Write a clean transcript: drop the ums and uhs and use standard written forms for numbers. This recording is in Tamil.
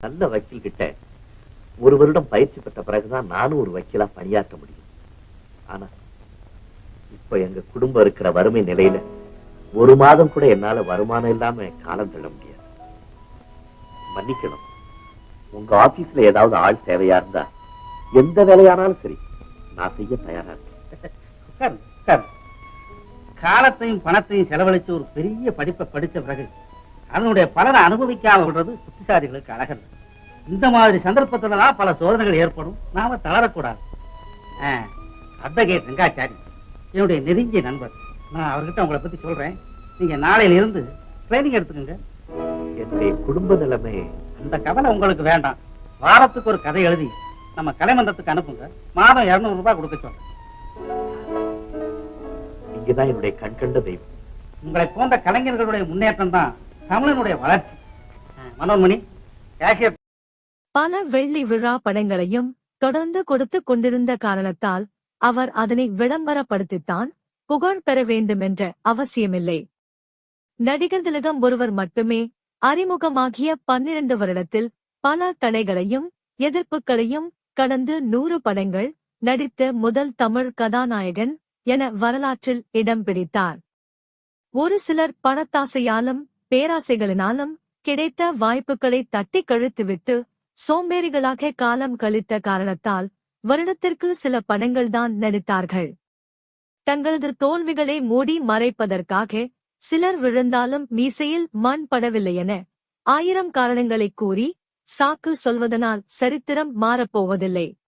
நல்ல வக்கீல் கிட்ட ஒரு வருடம் பயிற்சி பெற்ற பிறகுதான் நானும் ஒரு வக்கீலா பணியாற்ற முடியும். ஆனா இப்ப எங்க குடும்பம் இருக்கிற வறுமை நிலையில ஒரு மாதம் கூட என்னால வருமானம் இல்லாம காலம் தள்ள முடியாது. மன்னிக்கணும். உங்க ஆபீஸ்ல ஏதாவது ஆள் தேவையா இருந்தா எந்த வேலையானாலும் சரி நான் செய்ய தயாரா இருக்கேன். காலத்தையும் பணத்தையும் செலவழிச்சு ஒரு பெரிய படிப்பை படிச்ச பிறகு அதனுடைய பலனை அனுபவிக்காம விடுறது புத்திசாலிகளுக்கு அழகல்ல. இந்த மாதிரி சந்தர்ப்பத்துல தான் பல சோதனைகள் ஏற்படும். நாம தளரக்கூடாது. அட்வொகேட் ரெங்காச்சாரி என்னுடைய நெருங்கிய நண்பர். நான் அவர்கிட்ட உங்களை பத்தி சொல்றேன். நீங்க நாளையில இருந்து ட்ரைனிங் எடுத்துக்கோங்க. என்னுடைய குடும்ப நிலைமை அந்த கவலை உங்களுக்கு வேண்டாம். வாரத்துக்கு ஒரு கதை எழுதி நம்ம கலைமன்றத்துக்கு அனுப்புங்க. மாதம் 200 ரூபாய் கொடுக்க சொல்றேன். நீங்கதான் என்னுடைய கண்கண்ட தெய்வம். உங்களை போன்ற கலைஞர்களுடைய முன்னேற்றம் தான் தமிழனுடைய வளர்ச்சி. மனோன்மணி, கேஷியர். பல வெள்ளி விழா படங்களையும் தொடர்ந்து கொடுத்து கொண்டிருந்த காரணத்தால் அவர் அதனை விளம்பரப்படுத்தித்தான் புகழ் பெற வேண்டுமென்ற அவசியமில்லை. நடிகர் திலகம் ஒருவர் மட்டுமே அறிமுகமாகிய 12 வருடத்தில் பல தடைகளையும் எதிர்ப்புகளையும் கடந்து 100 படங்கள் நடித்த முதல் தமிழ் கதாநாயகன் என வரலாற்றில் இடம் பிடித்தார். ஒரு சிலர் பணத்தாசையாலும் பேராசைகளினாலும் கிடைத்த வாய்ப்புகளை தட்டி கழித்துவிட்டு சோம்பேறிகளாக காலம் கழித்த காரணத்தால் வருடத்திற்கு சில படங்கள்தான் நடித்தார்கள். தங்களது தோல்விகளை மூடி மறைப்பதற்காக சிலர் விழுந்தாலும் மீசையில் மண் படவில்லை என 1000 காரணங்களைக் கூறி சாக்கு சொல்வதனால் சரித்திரம் மாறப்போவதில்லை.